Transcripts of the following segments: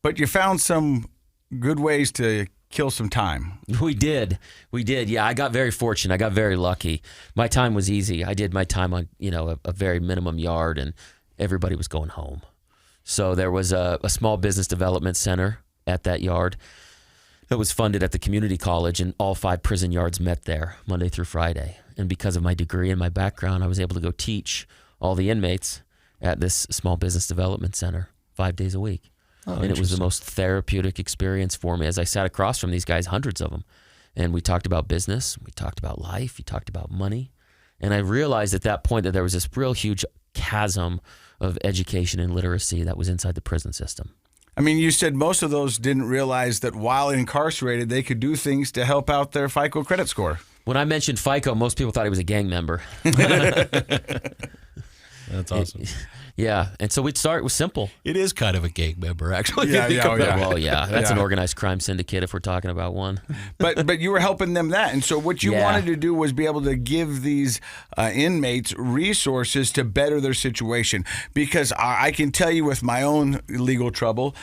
But you found some good ways to kill some time. We did. Yeah, I got very fortunate. I got very lucky. My time was easy. I did my time on, a very minimum yard, and everybody was going home. So there was a small business development center at that yard that was funded at the community college, and all 5 prison yards met there Monday through Friday. And because of my degree and my background, I was able to go teach all the inmates at this small business development center 5 days a week. And it was the most therapeutic experience for me as I sat across from these guys, hundreds of them. And we talked about business, we talked about life, we talked about money. And I realized at that point that there was this real huge chasm of education and literacy that was inside the prison system. I mean, you said most of those didn't realize that while incarcerated, they could do things to help out their FICO credit score. When I mentioned FICO, most people thought he was a gang member. That's awesome. Yeah, and so we'd start with simple. It is kind of a gang member, actually. Yeah. Well, yeah, that's an organized crime syndicate if we're talking about one. But you were helping them that. And so what you wanted to do was be able to give these inmates resources to better their situation. Because I can tell you with my own legal trouble,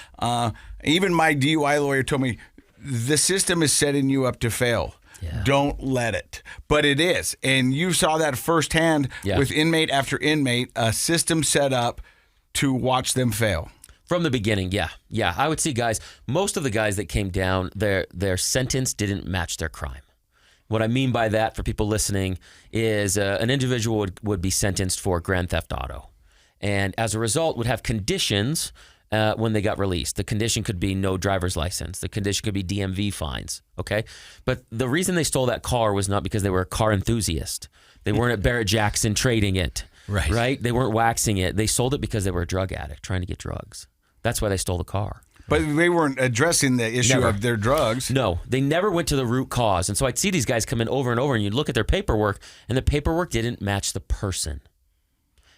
even my DUI lawyer told me, the system is setting you up to fail. Yeah. Don't let it. But it is. And you saw that firsthand with inmate after inmate, a system set up to watch them fail. From the beginning, yeah. I would see guys, most of the guys that came down, their sentence didn't match their crime. What I mean by that for people listening is an individual would be sentenced for grand theft auto. And as a result would have conditions when they got released. The condition could be no driver's license. The condition could be DMV fines, okay? But the reason they stole that car was not because they were a car enthusiast. They weren't at Barrett-Jackson trading it, right? They weren't waxing it. They sold it because they were a drug addict trying to get drugs. That's why they stole the car. But they weren't addressing the issue of their drugs. No, they never went to the root cause. And so I'd see these guys come in over and over, and you'd look at their paperwork, and the paperwork didn't match the person.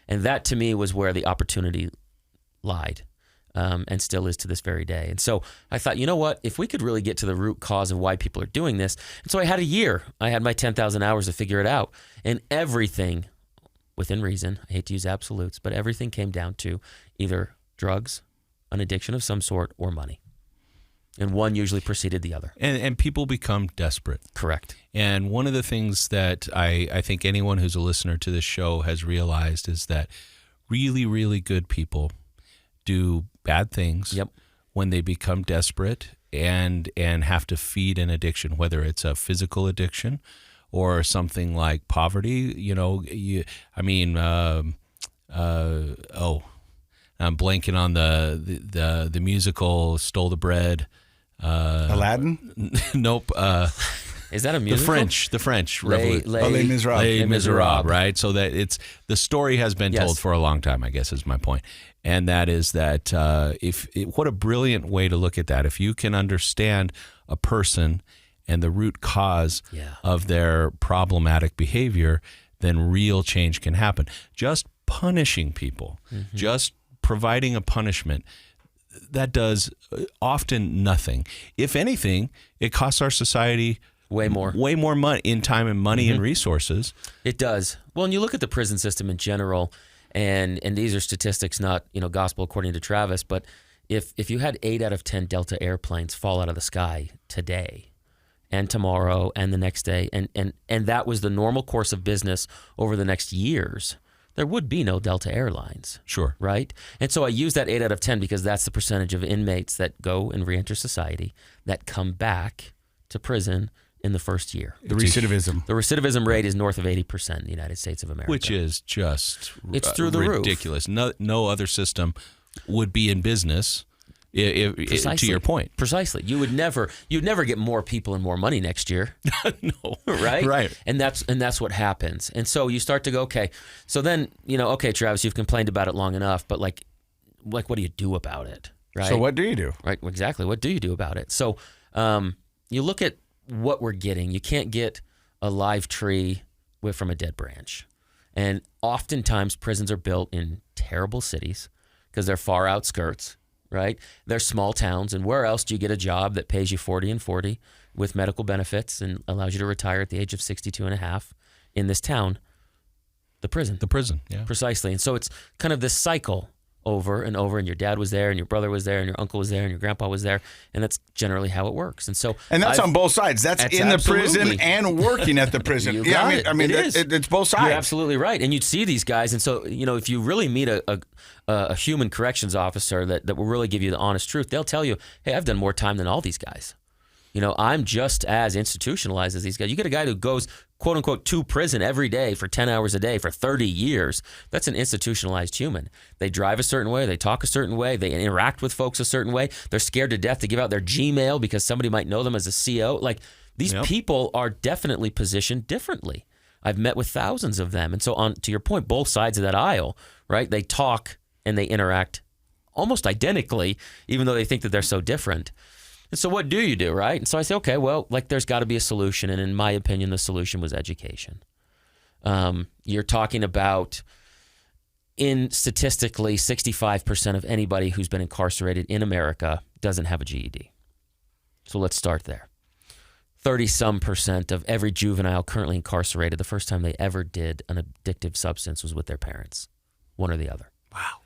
And that, to me, was where the opportunity lied. And still is to this very day. And so I thought, you know what? If we could really get to the root cause of why people are doing this. And so I had a year. I had my 10,000 hours to figure it out. And everything, within reason, I hate to use absolutes, but everything came down to either drugs, an addiction of some sort, or money. And one usually preceded the other. And people become desperate. Correct. And one of the things that I think anyone who's a listener to this show has realized is that really, really good people do bad things when they become desperate and have to feed an addiction, whether it's a physical addiction or something like poverty. I'm blanking on the musical Stole the Bread. Aladdin? Nope. Is that a musical? The French Les Miserables. Les Miserables, right? So that the story has been told for a long time, I guess is my point. And that is that what a brilliant way to look at that. If you can understand a person and the root cause of their problematic behavior, then real change can happen. Just punishing people, just providing a punishment, that does often nothing. If anything, it costs our society way more money in time and money and resources. It does. Well, and you look at the prison system in general, and these are statistics, not gospel according to Travis, but if you had 8 out of 10 Delta airplanes fall out of the sky today and tomorrow and the next day, and that was the normal course of business over the next years, there would be no Delta Airlines. Sure. Right? And so I use that 8 out of 10 because that's the percentage of inmates that go and reenter society that come back to prison in the first year. The recidivism rate is north of 80% in the United States of America. Which is just it's through the ridiculous. No other system would be in business to your point. Precisely. You'd never get more people and more money next year. No. Right? And that's what happens. And so you start to go, okay, so then, okay, Travis, you've complained about it long enough, but like what do you do about it? Right? So what do you do? Right, exactly. What do you do about it? So you look at what we're getting. You can't get a live tree from a dead branch. And oftentimes prisons are built in terrible cities because they're far outskirts, right? They're small towns. And where else do you get a job that pays you 40 and 40 with medical benefits and allows you to retire at the age of 62 and a half in this town? The prison. Yeah. Precisely. And so it's kind of this cycle over and over, and your dad was there, and your brother was there, and your uncle was there, and your grandpa was there, and that's generally how it works. And so, that's on both sides. That's in the prison absolutely. and working at the prison. You got it. I mean, It is. it's both sides. You're absolutely right. And you'd see these guys, and so if you really meet a human corrections officer that will really give you the honest truth, they'll tell you, hey, I've done more time than all these guys. I'm just as institutionalized as these guys. You get a guy who goes, quote unquote, to prison every day for 10 hours a day for 30 years. That's an institutionalized human. They drive a certain way. They talk a certain way. They interact with folks a certain way. They're scared to death to give out their Gmail because somebody might know them as a CO. Like, these people are definitely positioned differently. I've met with thousands of them. And so, on to your point, both sides of that aisle, right? They talk and they interact almost identically, even though they think that they're so different. And so what do you do, right? And so I say, okay, well, there's got to be a solution. And in my opinion, the solution was education. You're talking about, statistically, 65% of anybody who's been incarcerated in America doesn't have a GED. So let's start there. 30-some% of every juvenile currently incarcerated, the first time they ever did an addictive substance was with their parents, one or the other. Wow.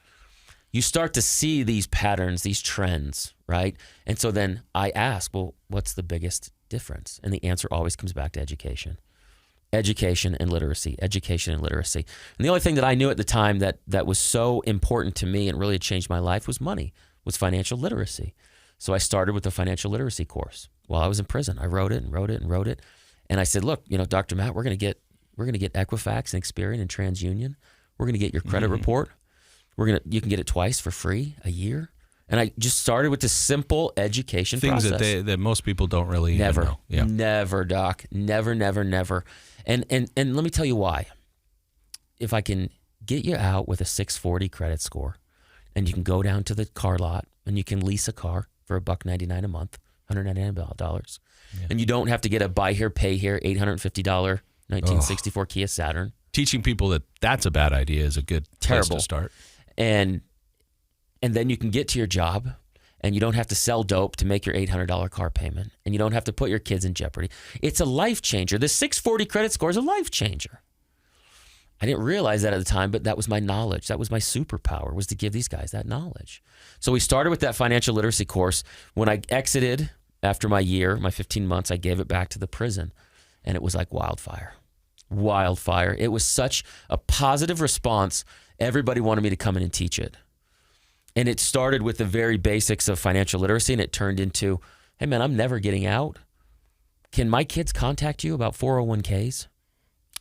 You start to see these patterns, these trends, right? And so then I ask, well, what's the biggest difference? And the answer always comes back to education. Education and literacy, education and literacy. And the only thing that I knew at the time that was so important to me and really had changed my life was money, was financial literacy. So I started with the financial literacy course while I was in prison. I wrote it and wrote it and wrote it. And I said, look, Dr. Matt, we're going to get Equifax and Experian and TransUnion. We're going to get your credit report. You can get it twice for free a year. And I just started with this simple education process. Things that most people don't really even know. Yeah. Never, Doc. Never. And let me tell you why. If I can get you out with a 640 credit score, and you can go down to the car lot and you can lease a car for $199 a month, $199, and you don't have to get a buy here, pay here, $850 1964 Kia Saturn. Teaching people that that's a bad idea is a good place to start. And then you can get to your job, and you don't have to sell dope to make your $800 car payment, and you don't have to put your kids in jeopardy. It's a life changer. The 640 credit score is a life changer. I didn't realize that at the time, but that was my knowledge. That was my superpower, was to give these guys that knowledge. So we started with that financial literacy course. When I exited after my year, my 15 months, I gave it back to the prison, and it was like wildfire. It was such a positive response. Everybody wanted me to come in and teach it. And it started with the very basics of financial literacy, and it turned into, hey, man, I'm never getting out. Can my kids contact you about 401ks,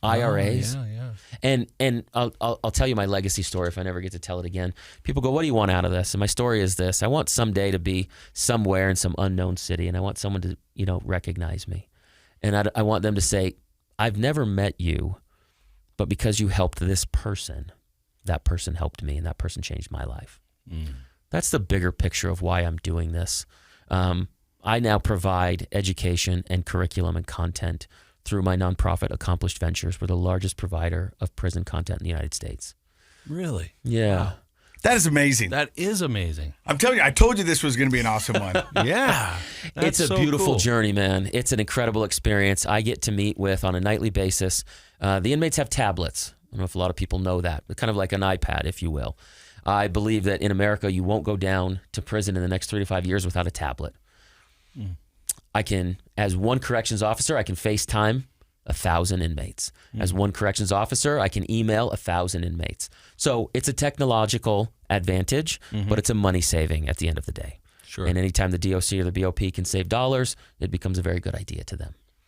IRAs? Yeah. And I'll tell you my legacy story if I never get to tell it again. People go, what do you want out of this? And my story is this. I want someday to be somewhere in some unknown city, and I want someone to, recognize me. And I want them to say, I've never met you, but because you helped this person, that person helped me, and that person changed my life. That's the bigger picture of why I'm doing this. I now provide education and curriculum and content through my nonprofit Accomplished Ventures. We're the largest provider of prison content in the United States. Really? Yeah. Wow. That is amazing. That is amazing. I'm telling you, I told you this was going to be an awesome one. Yeah. It's a beautiful journey, man. It's an incredible experience. I get to meet with, on a nightly basis, the inmates have tablets. I don't know if a lot of people know that, but kind of like an iPad, if you will. I believe that in America, you won't go down to prison in the next 3 to 5 years without a tablet. I can, as one corrections officer, I can FaceTime 1,000 inmates. As one corrections officer, I can email 1,000 inmates. So it's a technological advantage, but it's a money saving at the end of the day. Sure. And anytime the DOC or the BOP can save dollars, it becomes a very good idea to them.